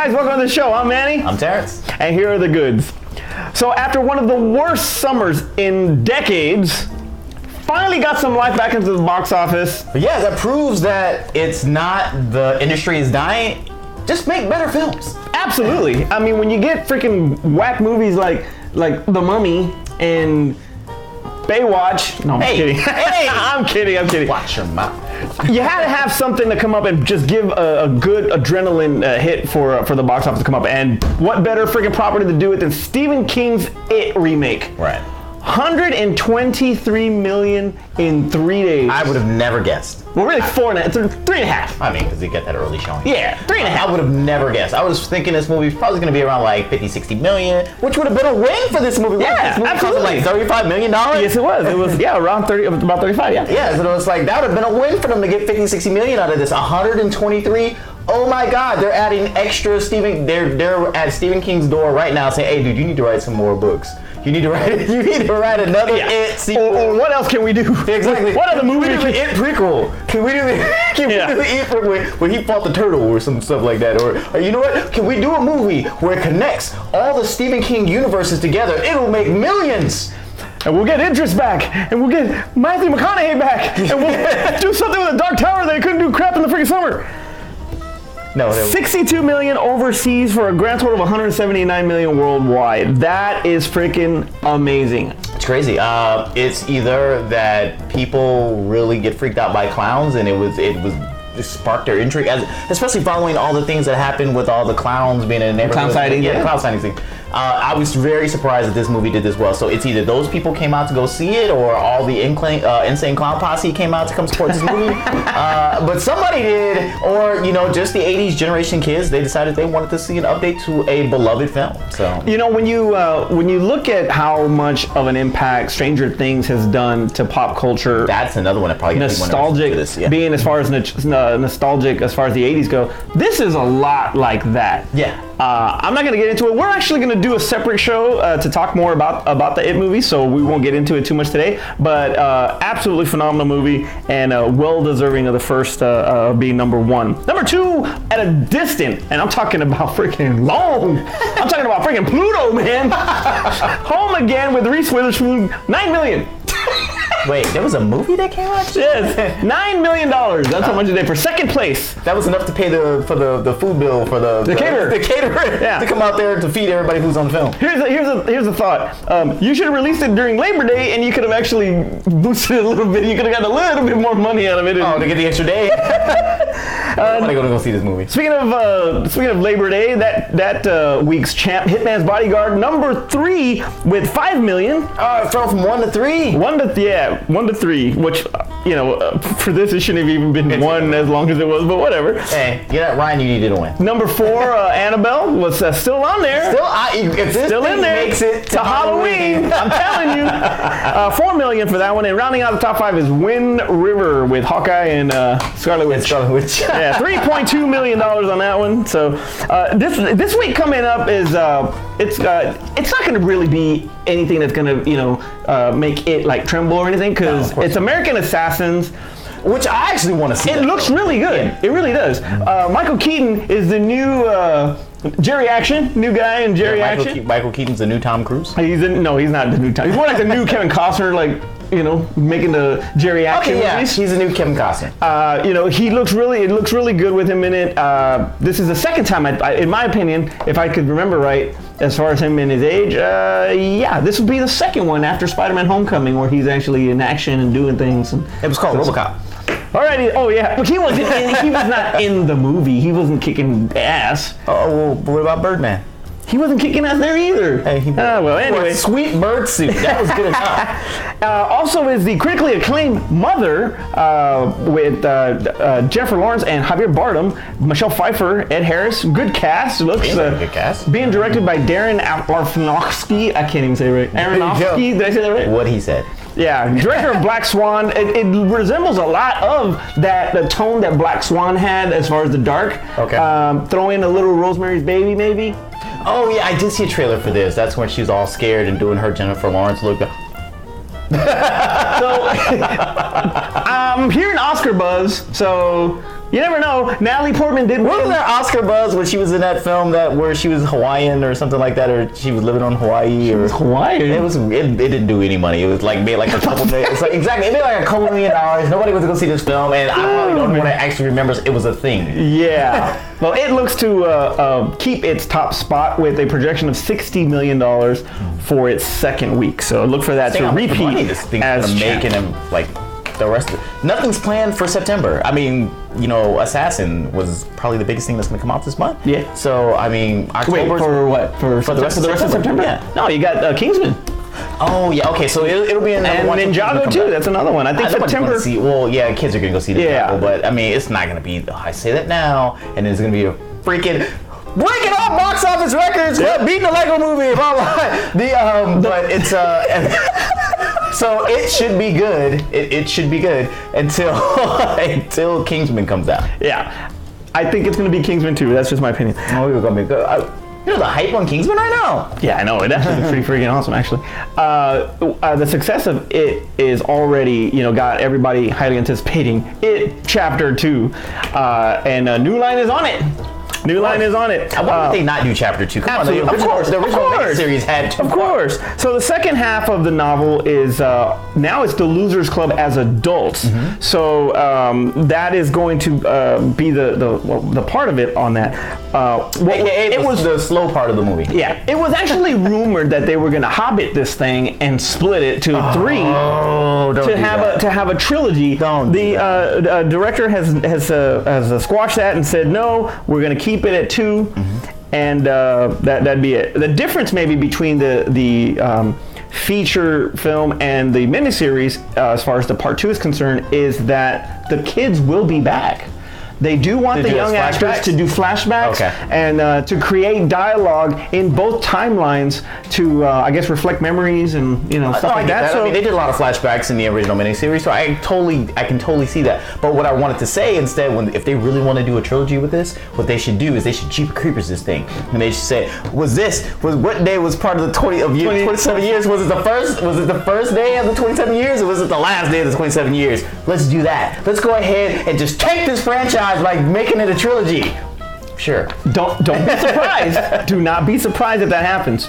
guys, welcome to the show. I'm Manny. I'm Terrence. And here are the goods. So after one of the worst summers in decades, finally got some life back into the box office. But yeah, that proves that it's not the industry is dying. Just make better films. Absolutely. I mean, when you get freaking whack movies like The Mummy and Baywatch. No, I'm kidding. Hey. I'm kidding. Watch your mouth. You had to have something to come up and just give a good adrenaline hit for the box office to come up. And what better freaking property to do it than Stephen King's It remake? Right. 123 million in 3 days. I would have never guessed. Well, really, 3.5. I mean, because they get that early showing. Yeah, 3.5. I would have never guessed. I was thinking this movie was probably going to be around like 50, 60 million, which would have been a win for this movie. Yeah, this movie absolutely. Like $35 million? Yes, it was. It was, around 30, about 35, yeah. Yeah, so it was like, that would have been a win for them to get 50, 60 million out of this. 123. Oh my God, they're adding extra they're at Stephen King's door right now saying, hey dude, you need to write some more books. You need to write another It sequel. Or what else can we do? Exactly. What other movie can we do? The It prequel. Can we do the It prequel where he fought the turtle or some stuff like that? Or you know what? Can we do a movie where it connects all the Stephen King universes together? It'll make millions. And we'll get Idris back, and we'll get Matthew McConaughey back, and we'll do something with the Dark Tower that couldn't do crap in the freaking summer. No, 62 million overseas for a grand total of 179 million worldwide. That is freaking amazing. It's crazy. It's either that people really get freaked out by clowns, and it sparked their intrigue, especially following all the things that happened with all the clowns being in the neighborhood. Clown sighting, the clown sighting thing. I was very surprised that this movie did this well. So it's either those people came out to go see it, or all the insane clown posse came out to come support this movie. But somebody did, or just the '80s generation kids. They decided they wanted to see an update to a beloved film. So when you look at how much of an impact Stranger Things has done to pop culture, that's another one that probably nostalgic. Being as far as nostalgic as far as the '80s go, this is a lot like that. Yeah. I'm not going to get into it. We're actually going to do a separate show to talk more about the It movie, so we won't get into it too much today. But absolutely phenomenal movie, and well deserving of the first being number one. Number two, at a distant, and I'm talking about freaking long. I'm talking about freaking Pluto, man. Home Again with Reese Witherspoon, 9 million. Wait, there was a movie that came out? Yes, $9 million. That's how much it did for second place. That was enough to pay for the food bill for the caterer. The caterer to come out there to feed everybody who's on the film. Here's a thought. You should have released it during Labor Day, and you could have actually boosted it a little bit. You could have gotten a little bit more money out of it. Oh, to get the extra day. Everybody gonna go see this movie. Speaking of Labor Day, that week's champ, Hitman's Bodyguard, number 3 with 5 million. It fell from 1 to 3. 1 to 3, which for this it shouldn't have even been 1 as long as it was, but whatever. Hey, Ryan, you needed to win. Number 4, Annabelle was still on there. If this still in there. Makes it to Halloween. I'm telling you. 4 million for that one, and rounding out the top 5 is Wind River with Hawkeye and Scarlet Witch. Yeah, $3.2 million on that one. So this week coming up is it's not going to really be anything that's going to make it like tremble or anything, because it's American Assassins, which I actually want to see. It looks really good. Yeah. It really does. Michael Keaton is the new Jerry Action, new guy in Jerry Action. Michael Keaton's the new Tom Cruise. He's not the new Tom. He's more like the new Kevin Costner, making the Jerry Action movies. He's the new Kevin Costner. It looks really good with him in it. This is the second time, in my opinion, if I could remember right, as far as him in his age, this would be the second one after Spider-Man Homecoming where he's actually in action and doing things. It was called RoboCop. Alrighty. Oh yeah, but he was not in the movie. He wasn't kicking ass. Oh, well, what about Birdman? He wasn't kicking ass there either. Hey, well, anyway. Sweet bird suit. That was good enough. Also is the critically acclaimed Mother with Jennifer Lawrence and Javier Bardem, Michelle Pfeiffer, Ed Harris. Good cast. Looks good cast. Being directed by Darren Aronofsky. I can't even say it right. Aronofsky. Did I say that right? What he said. Yeah, director of Black Swan. It resembles a lot of the tone that Black Swan had as far as the dark. Okay. Throw in a little Rosemary's Baby, maybe. Oh yeah, I did see a trailer for this. That's when she's all scared and doing her Jennifer Lawrence look. So I'm hearing Oscar buzz. So You never know. Natalie Portman did Wasn't win. there Oscar buzz when she was in that film where she was Hawaiian or something like that, or she was living on Hawaii? Or Hawaiian? It didn't do any money. It was like made like a couple million. It's like exactly. It made like a couple $1 million. Nobody was going to see this film, and I probably don't want to actually remember it was a thing. Yeah. Well, it looks to keep its top spot with a projection of $60 million for its second week. So look for that to repeat This thing's as gonna make and like the rest of nothing's planned for September. I mean, Assassin was probably the biggest thing that's going to come out this month. Yeah. So I mean, October. Wait, for what? For the rest of September? Yeah. No, you got Kingsman. Oh yeah, okay. So it'll be another and one. Ninjago too. That's another one. I think September. Well, yeah, kids are gonna go see Ninjago, but I mean, it's not gonna be. I say that now, and it's gonna be a freaking breaking all box office records, beating the Lego Movie, blah blah. But it's so it should be good. It should be good until Kingsman comes out. Yeah, I think it's gonna be Kingsman 2. That's just my opinion. Oh, it's gonna be good. The hype on Kingsman right now. Yeah, I know. It actually looks pretty freaking awesome, actually. The success of it is already, got everybody highly anticipating It Chapter 2. And New Line is on it. New Line is on it. I wonder if they not do Chapter 2. Come Absolutely. on, the original series had 2 Of course. So the second half of the novel is now it's the Losers Club as adults. Mm-hmm. So that is going to be the part of it on that. It was the slow part of the movie. Yeah, it was actually rumored that they were going to Hobbit this thing and split it to 3 to have a trilogy. The director has squashed that and said no, we're going to keep it at 2, and that'd be it. The difference maybe between the feature film and the miniseries, as far as the part 2 is concerned, is that the kids will be back. They do want the young actors to do flashbacks and to create dialogue in both timelines to, I guess, reflect memories and stuff like that. So I mean, they did a lot of flashbacks in the original miniseries, so I can totally see that. But what I wanted to say instead, if they really want to do a trilogy with this, what they should do is they should Jeep Creepers this thing, and they should say, what day was part of the 27 years? Was it the first day of the 27 years, or was it the last day of the 27 years? Let's do that. Let's go ahead and just take this franchise like making it a trilogy. Sure. Don't be surprised. Do not be surprised if that happens.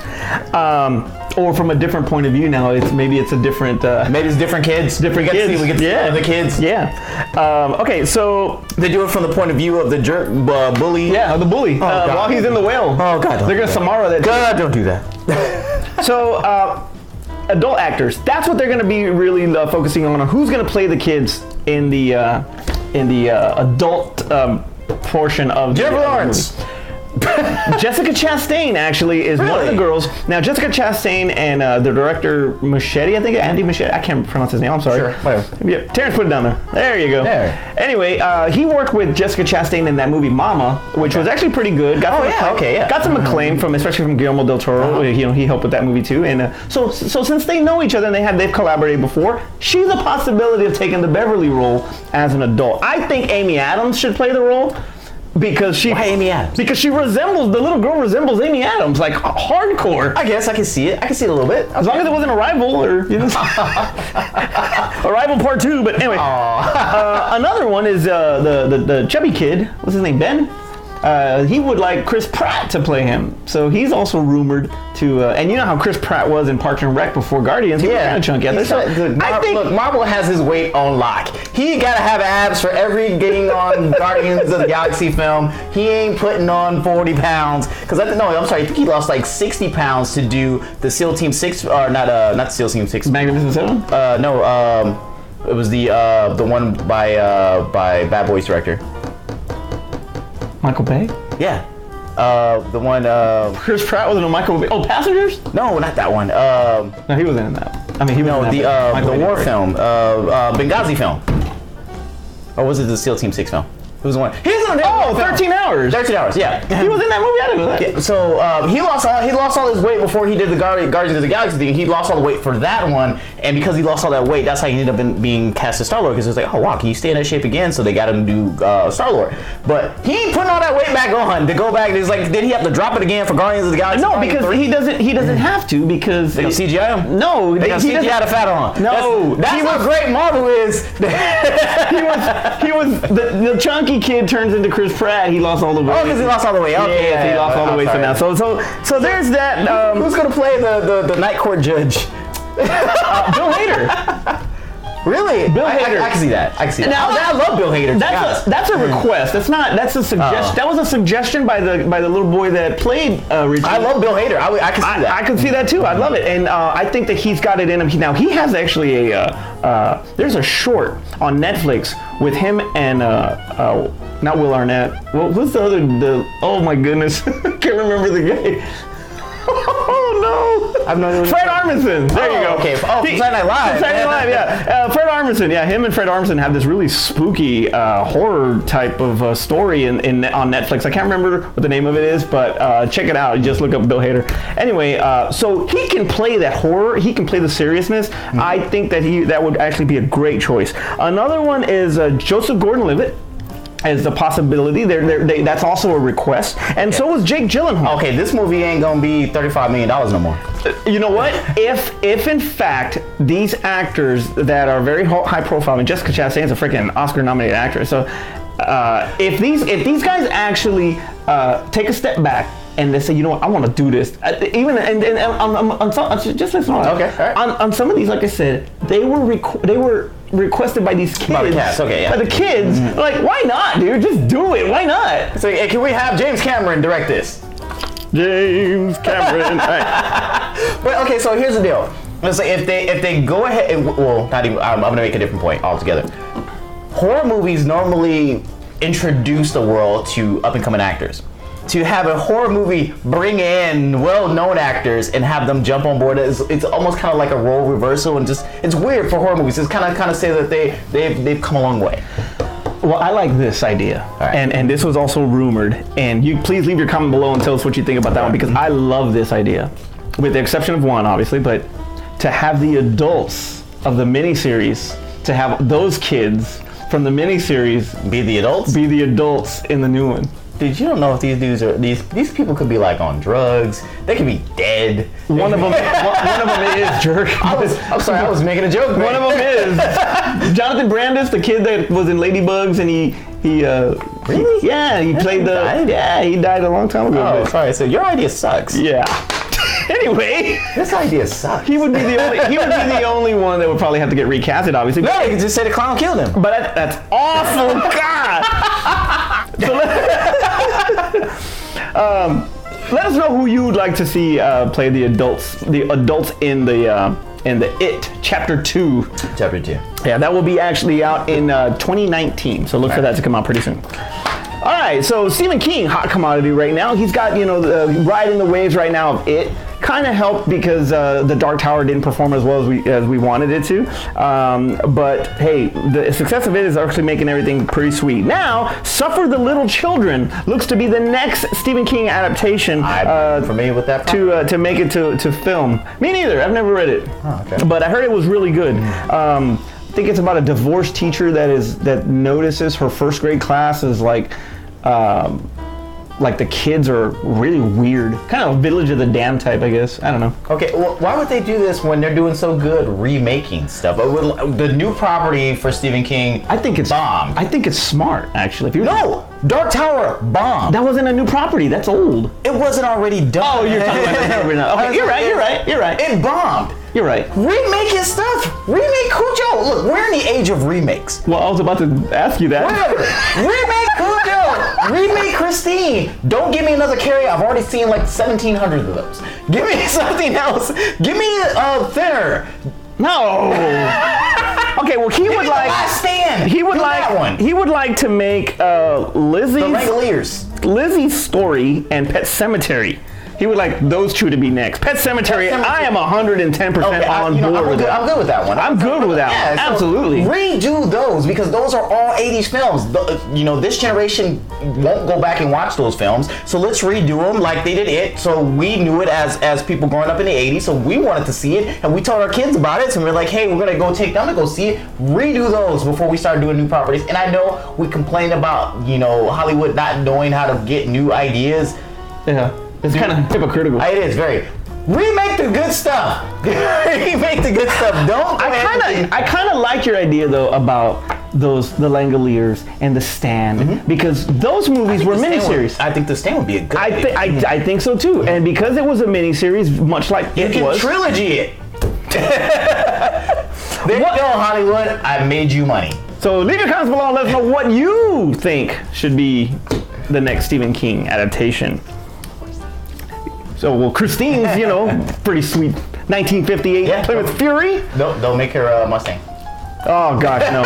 Or from a different point of view now, maybe it's a different. Maybe it's different kids. We get to see the kids. Yeah. Okay, so they do it from the point of view of the jerk bully. Yeah, the bully. While he's in the whale. Oh God! They're gonna Samara that. God, don't do that. So. Adult actors. That's what they're going to be really focusing on who's going to play the kids in the adult portion of Jennifer Lawrence. Jessica Chastain actually is one of the girls. Now Jessica Chastain and the director Machete, I think Andy Machete. I can't pronounce his name. I'm sorry. Sure. Whatever. Yeah, Terrence put it down there. There you go. There. Anyway, he worked with Jessica Chastain in that movie Mama, which was actually pretty good. Got some acclaim especially from Guillermo del Toro. He helped with that movie too. And so since they know each other and they've collaborated before, she's a possibility of taking the Beverly role as an adult. I think Amy Adams should play the role. Why Amy Adams? Because the little girl resembles Amy Adams, like hardcore. I guess I can see it. I can see it a little bit. As long as it wasn't Arrival or Arrival Part 2. But anyway, another one is the chubby kid. What's his name? Ben. He would like Chris Pratt to play him, so he's also rumored to. And you know how Chris Pratt was in Parks and Rec before Guardians. He was kind of chunky. Look, Marvel has his weight on lock. He gotta have abs for every getting on Guardians of the Galaxy film. He ain't putting on 40 pounds because I think he lost like 60 pounds to do the SEAL Team 6, or not SEAL Team 6. Magnificent Seven. It was the one by Bad Boys director. Michael Bay? Yeah. The one. Chris Pratt wasn't a Michael Bay. Oh, Passengers? No, not that one. No, he wasn't in that. I mean, he was in the war film, Benghazi film. Or was it the SEAL Team 6 film? It was the one. He was in 13 Hours. 13 Hours, yeah. He was in that movie. I didn't know that. Yeah, so he lost all his weight before he did the Guardians of the Galaxy thing. He lost all the weight for that one, and because he lost all that weight, that's how he ended up being cast as Star-Lord. Because it was like, oh wow, can you stay in that shape again? So they got him to do Star-Lord. But he ain't putting all that weight back on to go back. It's like, did he have to drop it again for Guardians of the Galaxy? No, because he doesn't have to because they CGI him. No, they CGI the fat on. No, that's what great Marvel is. he was the chunky. spooky kid turns into Chris Pratt, he lost all the weight. Oh, because he lost all the weight. Okay, yeah, he lost all the weight for now. So there's that. Who's gonna play the night court judge? Bill Hader. Really? Bill Hader. I can see that. I can see that. Now, I love Bill Hader. That's a request. That's a suggestion. That was a suggestion by the little boy that played Richie. I love Bill Hader. I can see that. I can see that too. I love it, and I think that he's got it in him. Now he has actually there's a short on Netflix with him and not Will Arnett. Well, who's the other? Oh my goodness, I can't remember the guy. Oh no! I've known Fred Armisen. There you go. Okay. Oh, Saturday Night Live. Saturday Night Live. Yeah. Fred Armisen. Yeah, him and Fred Armisen have this really spooky horror type of story on Netflix. I can't remember what the name of it is, but check it out. Just look up Bill Hader. Anyway, so he can play that horror. He can play the seriousness. Mm-hmm. I think that would actually be a great choice. Another one is Joseph Gordon-Levitt. As a possibility, that's also a request, and so was Jake Gyllenhaal. Okay, this movie ain't gonna be $35 million no more. You know what? If in fact these actors that are very high profile, and Jessica Chastain's a freaking Oscar-nominated actress, so if these guys actually take a step back and they say, you know what, I want to do this, even and on some, just listen on. Okay, all right. On some of these, like I said, they were requested by these kids. By the cast, okay, yeah. By the kids. Mm-hmm. Like, why not, dude? Just do it. Why not? So, hey, can we have James Cameron direct this? James Cameron. Right. But okay, so here's the deal. Let's say if they go ahead, and, well, not even. I'm gonna make a different point altogether. Horror movies normally introduce the world to up and coming actors. To have a horror movie bring in well-known actors and have them jump on board, it's almost kind of like a role reversal, and just it's weird for horror movies. It's kind of say that they've come a long way. Well, I like this idea, right. and this was also rumored. And you please leave your comment below and tell us what you think about that one, because I love this idea, with the exception of one, obviously. But to have the adults of the miniseries, to have those kids from the miniseries be the adults in the new one. Dude, you don't know if these dudes are these people could be like on drugs. They could be dead. One of them is jerk. I'm sorry, I was making a joke. Man. One of them is Jonathan Brandis, the kid that was in Ladybugs, and he really? Yeah, he played he died a long time ago. Oh, sorry. So your idea sucks. Yeah. Anyway, this idea sucks. He would be the only one that would probably have to get recasted, obviously. No, you could just say the clown killed him. But that's awful. God. So let us know who you would like to see play the adults in the It Chapter 2. Chapter 2. Yeah, that will be actually out in 2019. So look for that to come out pretty soon. All right, so Stephen King, hot commodity right now. He's got, riding the waves right now of It. Kind of helped because The Dark Tower didn't perform as well as we wanted it to. But hey, the success of It is actually making everything pretty sweet. Now, Suffer the Little Children looks to be the next Stephen King adaptation. I'm familiar with that. To make it to film. Me neither. I've never read it. Oh, okay. But I heard it was really good. I think it's about a divorced teacher that notices her first grade class is like the kids are really weird, kind of Village of the Damned type, I guess. I don't know. Okay, well, why would they do this when they're doing so good remaking stuff? The new property for Stephen King, I think it's bombed. I think it's smart, actually. Dark Tower bombed. That wasn't a new property. That's old. It wasn't already done. Oh, you're talking about that. Okay, you're right. It bombed. You're right. Remake his stuff. Remake Cujo. Look, we're in the age of remakes. Well, I was about to ask you that. Whatever. Remake Cujo. Remake Christine. Don't give me another Carrie. I've already seen like 1,700 of those. Give me something else. Give me Thinner. No. Okay, well he would like. Last Stand. He would like to make Lizzie's Story and Pet Cemetery. He would like those two to be next. Pet Cemetery, I am 110% on board with that. I'm good with that one. I'm good with that one. So absolutely. Redo those, because those are all 80s films. This generation won't go back and watch those films. So let's redo them like they did It. So we knew it as people growing up in the 80s. So we wanted to see it, and we told our kids about it. So we're like, hey, we're gonna go take them to go see it. Redo those before we start doing new properties. And I know we complain about Hollywood not knowing how to get new ideas. Yeah. It's kind of hypocritical. It is very. Remake the good stuff. Remake the good stuff. Don't. I kind of like your idea though about the Langoliers and The Stand, because those movies were miniseries. I think The Stand would be a good I think so too. And because it was a miniseries, much like it was. Trilogy it. There you go, Hollywood. I made you money. So leave your comments below and let us know what you think should be the next Stephen King adaptation. So, well, Christine's, pretty sweet 1958 Plymouth Fury. Don't make her Mustang. Oh, gosh, no.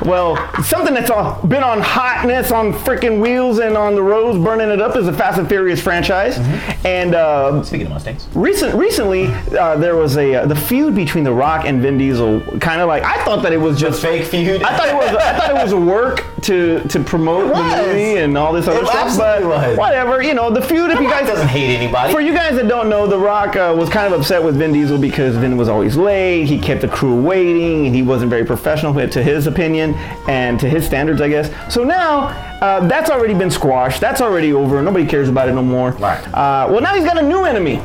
Well, something that's been on hotness on freaking wheels and on the roads burning it up is the Fast and Furious franchise. And speaking of Mustangs, recently there was the feud between The Rock and Vin Diesel. Kind of like, I thought that it was just fake feud. I thought it was a work to promote the movie and all this other stuff. But whatever, the feud. If you guys doesn't hate anybody. For you guys that don't know, The Rock was kind of upset with Vin Diesel because Vin was always late. He kept the crew waiting, and he wasn't very professional, to his opinion. And to his standards, I guess. So now, that's already been squashed. That's already over. Nobody cares about it no more. Right. Well, now he's got a new enemy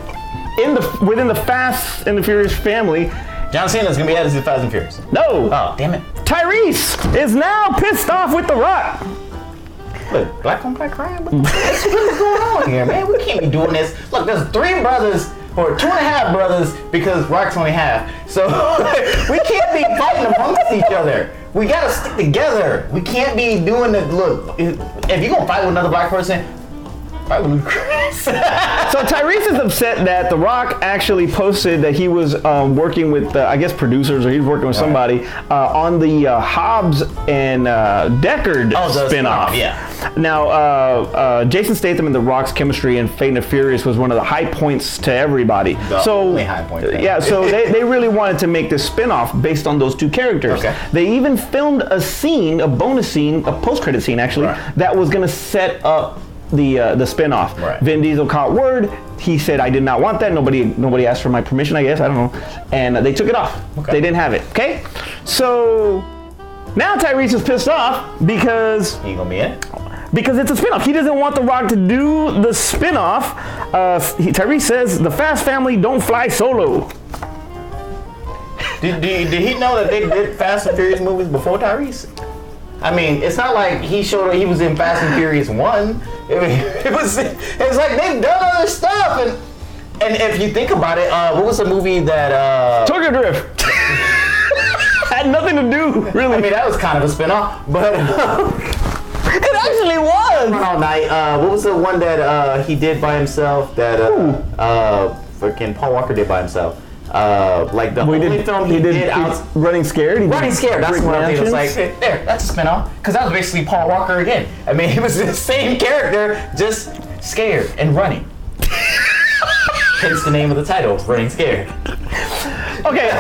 within the Fast and the Furious family. John Cena's gonna be added to the Fast and Furious. No. Oh, damn it. Tyrese is now pissed off with The Rock. Look, black on black crime. What's going on here, man? We can't be doing this. Look, there's 3 brothers. Or 2.5 brothers, because Rock's only half. So we can't be fighting amongst each other. We gotta stick together. We can't be doing it. Look, if you're gonna fight with another black person, fight with Chris. So Tyrese is upset that The Rock actually posted that he was working with, I guess, producers, or he was working with somebody on the Hobbs and Deckard spinoff. Yeah. Now, Jason Statham and The Rock's chemistry in Fate and Furious was one of the high points to everybody. Only high point. Yeah, so they really wanted to make this spinoff based on those 2 characters. Okay. They even filmed a bonus scene, a post-credit scene actually, that was going to set up the spinoff. Right. Vin Diesel caught word. He said, "I did not want that. Nobody asked for my permission, I guess. I don't know." And they took it off. Okay. They didn't have it. Okay. So now Tyrese is pissed off because He ain't gonna be in it. Because it's a spinoff. He doesn't want The Rock to do the spinoff. Tyrese says the Fast family don't fly solo. Did he know that they did Fast and Furious movies before Tyrese? I mean, it's not like he was in Fast and Furious 1. It's like they've done other stuff. And if you think about it, what was the movie that... Tokyo Drift. Had nothing to do, really. I mean, that was kind of a spinoff, but... It actually was. Run All Night. What was the one that he did by himself? That freaking Paul Walker did by himself. Like the only film he did out. Running Scared. Running Scared. That's what I think. It's like there. That's a spinoff because that was basically Paul Walker again. I mean, he was the same character, just scared and running. Hence the name of the title, Running Scared. Okay.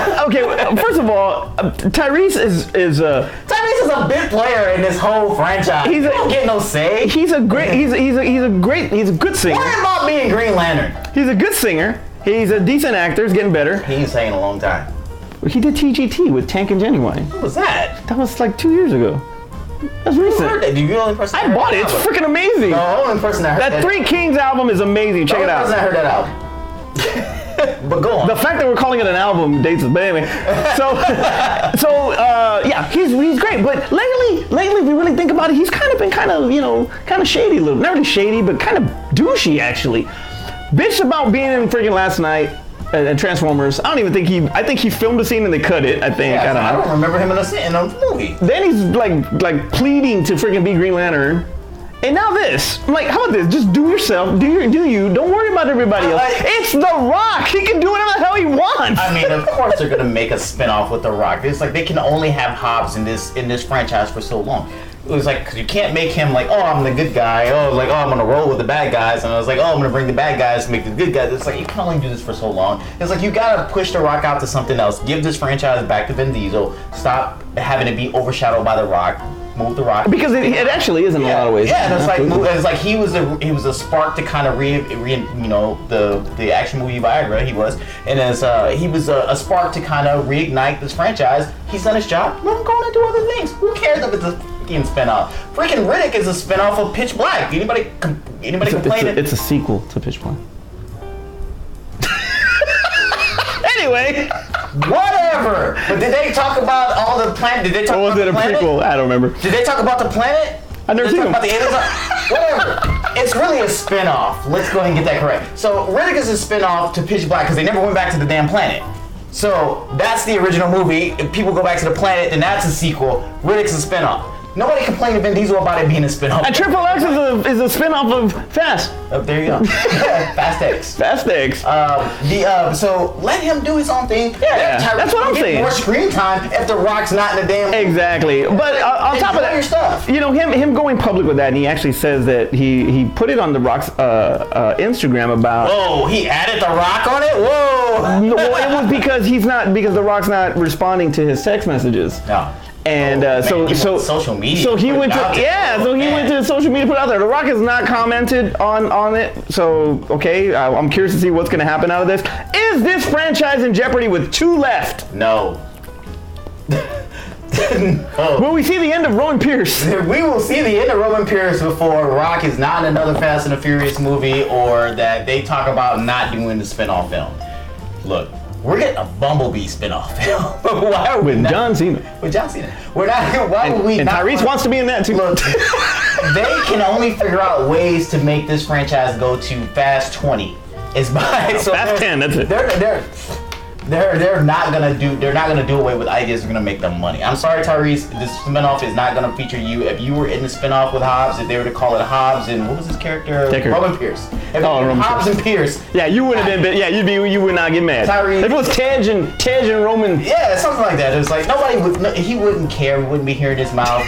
First of all, Tyrese is a big player in this whole franchise. He don't get no say. He's a good singer. Worry about being Green Lantern. He's a good singer. He's a decent actor. He's getting better. He ain't saying a long time. He did TGT with Tank and Genuine. What was that? That was like 2 years ago. That's recent. Heard that? You're the only person I bought it. It's freaking amazing. The only person that heard that Three Kings album is amazing. Check it out. The only person that heard that album. But go on. The fact that we're calling it an album dates us. But anyway, yeah, he's great. But lately, if you really think about it, he's been kind of shady a little. Not really shady, but kind of douchey actually. Bitch about being in freaking Last Night and Transformers. I think he filmed a scene and they cut it. I think. Yeah, I don't remember him in a movie. Then he's like pleading to freaking be Green Lantern. And now this. I'm like, how about this? Just do yourself. Do you. Don't worry about everybody else. It's The Rock. He can do whatever the hell he wants. I mean, of course they're gonna make a spinoff with The Rock. It's like they can only have Hobbs in this franchise for so long. It was like, because you can't make him like, oh, I'm the good guy. Oh, like, oh, I'm gonna roll with the bad guys. And I was like, oh, I'm gonna bring the bad guys to make the good guys. It's like you can only do this for so long. It's like you gotta push The Rock out to something else. Give this franchise back to Vin Diesel. Stop having it be overshadowed by The Rock. Move The Rock. Because it actually is in a lot of ways. Yeah, and it's like he was a spark to kind of the action movie Viagra. He was, and he was a spark to kind of reignite this franchise. He's done his job. Let him go on and do other things. Who cares if it's a freaking spinoff? Freaking Riddick is a spinoff of Pitch Black. Anybody complaining? It's a sequel to Pitch Black. Anyway. Whatever. But did they talk about all the planet? Did they talk Or was about it a the planet? prequel? I don't remember. Did they talk about the planet? I've never Did they seen talk them. about the aliens? Whatever. It's really a spin-off. Let's go ahead and get that correct. So Riddick is a spin-off to Pitch Black because they never went back to the damn planet. So that's the original movie. If people go back to the planet, then that's a sequel. Riddick's a spin-off. Nobody complained to Vin Diesel about it being a spin-off. And Triple X is a spin-off of Fast. Oh, there you go. Fast X. Fast X. So let him do his own thing. Yeah, that's what I'm saying. More screen time if The Rock's not in the damn. Exactly. But on top of Enjoy your that, stuff. you know, him going public with that, and he actually says that he put it on The Rock's Instagram about. Whoa, he added The Rock on it? Whoa. No, well, it was because because The Rock's not responding to his text messages. No. And so social media. So he went to went to social media, put it out there. The Rock has not commented on it. So okay, I'm curious to see what's going to happen out of this. Is this franchise in jeopardy with 2 left? No. Will we see the end of Roman Pierce? We will see the end of Roman Pierce before Rock is not in another Fast and the Furious movie, or that they talk about not doing the spin-off film. Look, we're getting a Bumblebee spin-off film. Why are we With not? John Cena. With John Cena. We're not. Why would we And not? Tyrese wants to be in that too. Look, they can only figure out ways to make this franchise go to Fast 20. It's by Fast 10. That's it. They're not gonna do away with ideas that are gonna make them money. I'm sorry, Tyrese. This spinoff is not gonna feature you. If you were in the spinoff with Hobbs, if they were to call it Hobbs and what was his character? Decker. Roman Pierce. If it were Roman Hobbs and Pierce. Yeah, you wouldn't have been. Yeah, you would not get mad. Tyrese. If it was Tej and Roman. Yeah, something like that. It's like he wouldn't care. We wouldn't be hearing his mouth.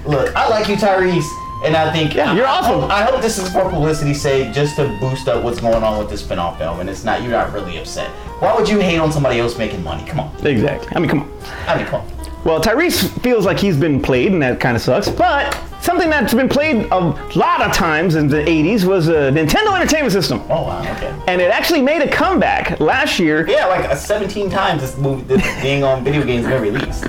Look, I like you, Tyrese. And I think you're awesome. I hope this is for publicity's sake, just to boost up what's going on with this spin-off film. And you're not really upset. Why would you hate on somebody else making money? Come on. Exactly. I mean, come on. Well, Tyrese feels like he's been played, and that kind of sucks. But something that's been played a lot of times in the 80s was a Nintendo Entertainment System. Oh, wow, okay. And it actually made a comeback last year. Yeah, like 17 times this being on video games been released.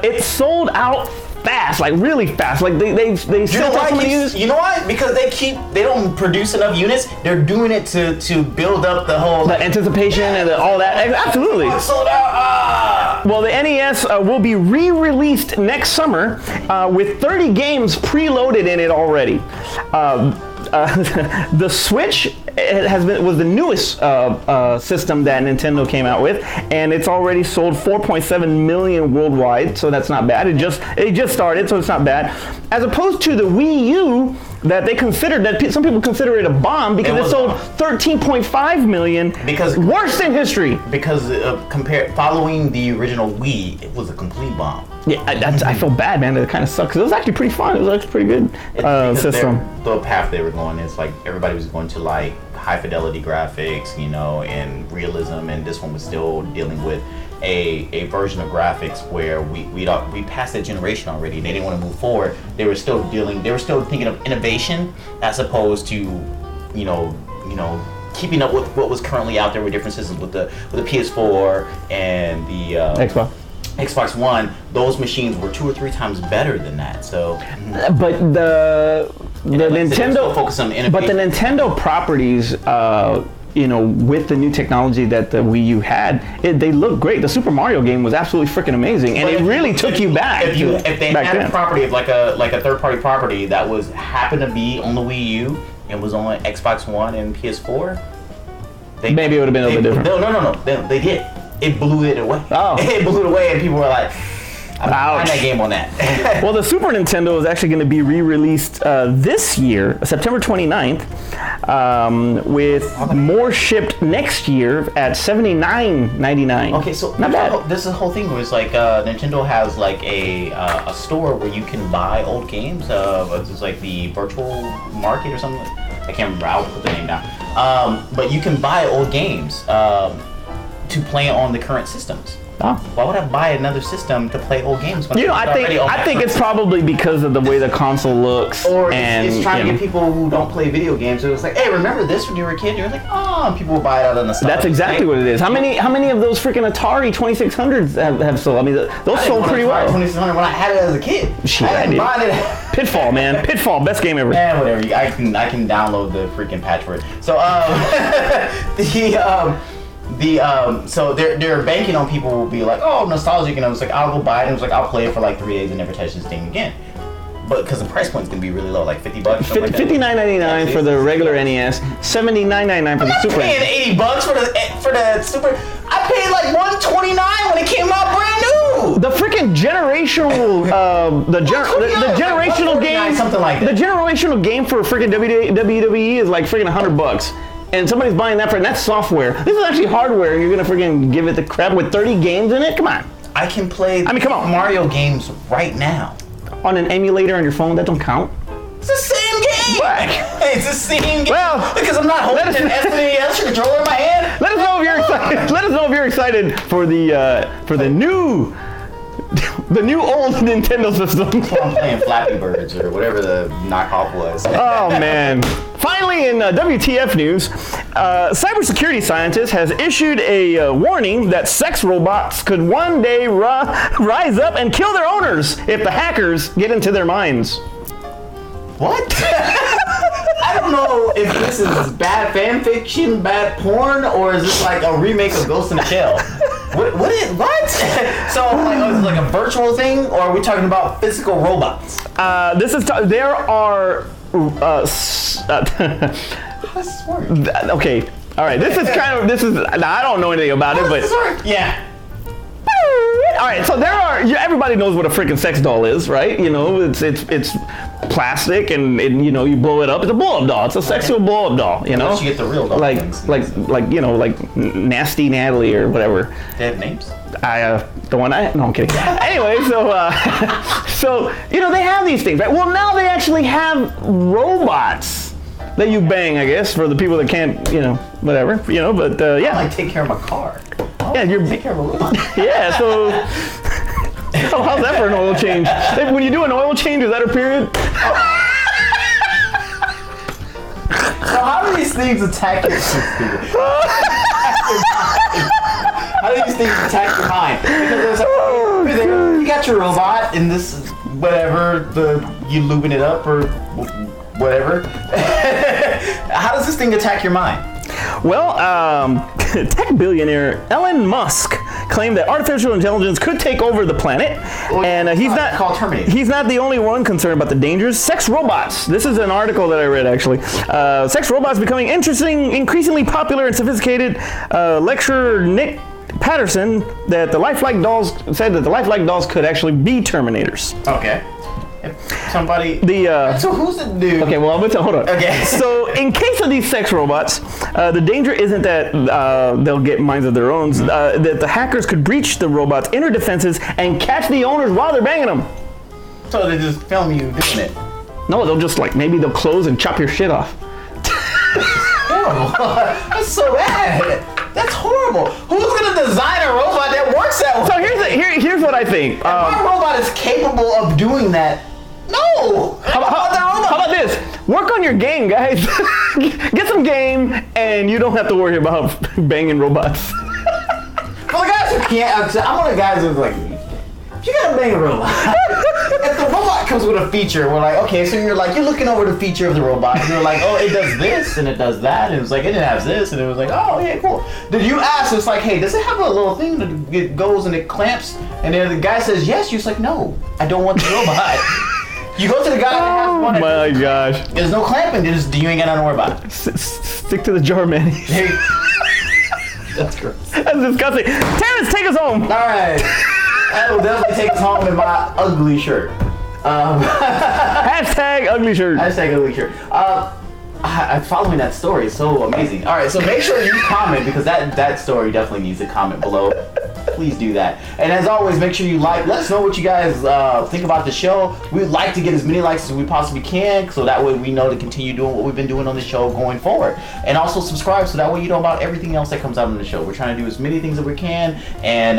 It sold out fast, like really fast. Like they still have so many units. You know what? Because they don't produce enough units. They're doing it to build up the whole anticipation and all that. Absolutely. Sold out. Well, the NES will be re-released next summer with 30 games preloaded in it already. The Switch was the newest system that Nintendo came out with, and it's already sold 4.7 million worldwide, so that's not bad. It just started, so it's not bad. As opposed to the Wii U, that they considered, that some people consider it a bomb because it sold 13.5 million. Because worst in history. Because following the original Wii, it was a complete bomb. Yeah, I feel bad, man. It kind of sucks. It was actually pretty fun. It was actually pretty good system. The path they were going is like everybody was going to like high fidelity graphics, you know, and realism, and this one was still dealing with a version of graphics where we passed that generation already. They didn't want to move forward. They were still thinking of innovation as opposed to, you know, keeping up with what was currently out there with different systems with the PS4 and the Xbox One. Those machines were 2 or 3 times better than that. So, but the Nintendo focus on innovation. But the Nintendo properties, you know, with the new technology that the Wii U had, they look great. The Super Mario game was absolutely freaking amazing, and it really took you back. If they had a property of like a third-party property that happened to be on the Wii U and was on Xbox One and PS4, maybe it would have been a little bit different. No, they did. It blew it away. Oh. It blew it away, and people were like, I'm buying that game on that. Well, the Super Nintendo is actually going to be re-released this year, September 29th, with more shipped next year at $79.99. Okay, so not bad. This is the whole thing where it's like Nintendo has like a store where you can buy old games. It's like the virtual market or something. I can't remember. I'll put the name down. But you can buy old games to play on the current systems. Oh. Why would I buy another system to play old games? When I think it's probably because of the way the console looks. Or it's trying to get people who don't play video games. So it's like, hey, remember this when you were a kid? You're like, oh, and people will buy it out of the store. That's exactly what it is. How many of those freaking Atari 2600s have sold? I mean, those sold pretty well. 2600 when I had it as a kid. Pitfall, man. Pitfall, best game ever. Man, whatever. I can download the freaking patch for it. So So they're banking on people will be like, oh, nostalgic, and I was like, I'll go buy it. And it was like, I'll play it for like 3 days and never touch this thing again. But because the price point's gonna be really low, like $50. $59.99 for the regular NES, $79.99 for the Super. I'm paying $80 for the Super. I paid like $129 when it came out brand new. The freaking generational, the generational game, something like that. The generational game for freaking WWE is like freaking $100. And somebody's buying that and that's software. This is actually hardware, and you're gonna freaking give it the crap with 30 games in it? Come on. I can play come on. Mario games right now. On an emulator on your phone, that don't count? It's the same game! What? It's the same game! Well, because I'm not holding an SNES controller in my hand. Let us know if you're excited. Let us know if you're excited for the new old Nintendo system. I'm playing Flappy Birds or whatever the knockoff was. Oh man. Finally, in WTF news, cybersecurity scientist has issued a warning that sex robots could one day rise up and kill their owners if the hackers get into their minds. What? I don't know if this is bad fan fiction, bad porn, or is this like a remake of Ghost in the Shell? What? So, is it like a virtual thing, or are we talking about physical robots? There are. How does this work? Okay. All right. I don't know anything about it, but. How does this work? Yeah. All right, so everybody knows what a freaking sex doll is, right? You know, it's plastic and you blow it up. It's a blow-up doll. It's a sexual blow-up doll, you know? Once you get the real doll like Nasty Natalie or whatever. They have names? No, I'm kidding. Anyway, so they have these things, right? Well, now they actually have robots that you bang, I guess, for the people that can't, whatever, but yeah. I like take care of my car. You're take care of a robot. Yeah, so how's that for an oil change? When you do an oil change, is that a period? So how do these things attack your mind? How do these things attack your mind? Because there's you got your robot in this whatever you lubing it up or whatever. How does this thing attack your mind? Well, tech billionaire Elon Musk claimed that artificial intelligence could take over the planet, and he's not the only one concerned about the dangers. Sex robots. This is an article that I read actually. Sex robots becoming increasingly popular and sophisticated. Lecturer Nick Patterson said that the lifelike dolls could actually be Terminators. Okay. Somebody. So who's the dude? Okay, well, hold on. Okay. So, in case of these sex robots, the danger isn't that they'll get minds of their own. That the hackers could breach the robots' inner defenses and catch the owners while they're banging them. So they just film you doing it. No, they'll just maybe they'll close and chop your shit off. Horrible. That's so bad. That's horrible. Who's gonna design a robot that works that way? So here's what I think. If my robot is capable of doing that. No! How about this? Work on your game, guys. Get some game, and you don't have to worry about banging robots. For the guys who can't, I'm one of the guys who's like, you gotta bang a robot. If the robot comes with a feature, we're like, okay, so you're looking over the feature of the robot, and you're like, oh, it does this, and it does that, and it's like, it has this, and it was like, oh, yeah, cool. Did you ask, it's like, hey, does it have a little thing that it goes and it clamps, and then the guy says yes, you're just like, no, I don't want the robot. You go to the guy that has one. Oh my gosh. There's no clamping. You ain't got nothing to worry about. Stick to the jar mayonnaise. That's gross. That's disgusting. Terrence, take us home. All right. That will definitely take us home in my ugly shirt. Hashtag ugly shirt. Hashtag ugly shirt. Following that story is so amazing. All right, so make sure you comment because that story definitely needs a comment below. Please do that. And as always, make sure you like. Let us know what you guys think about the show. We'd like to get as many likes as we possibly can, so that way we know to continue doing what we've been doing on the show going forward. And also subscribe, so that way you know about everything else that comes out on the show. We're trying to do as many things that we can, and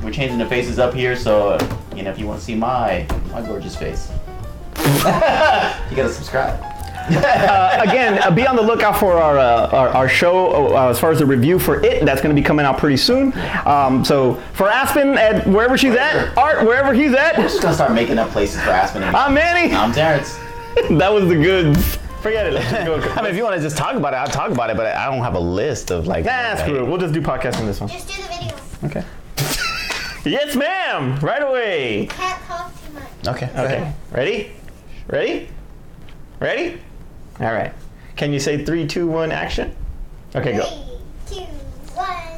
we're changing the faces up here. So if you want to see my gorgeous face, you gotta subscribe. Again, be on the lookout for our show as far as the review for it. That's going to be coming out pretty soon. So for Aspen, at wherever she's at, Art, wherever he's at. We're just going to start making up places for Aspen. I'm Manny. I'm Terrence. That was the goods. Forget it. Let's just go. I mean, if you want to just talk about it, I'll talk about it, but I don't have a list of like. Nah, screw it. We'll just do podcast on this one. Just do the video. Okay. Yes, ma'am. Right away. Can't talk too much. Okay. Go Okay. ahead. Ready? All right. Can you say 3, 2, 1, action? Okay, go. 3, 2, 1.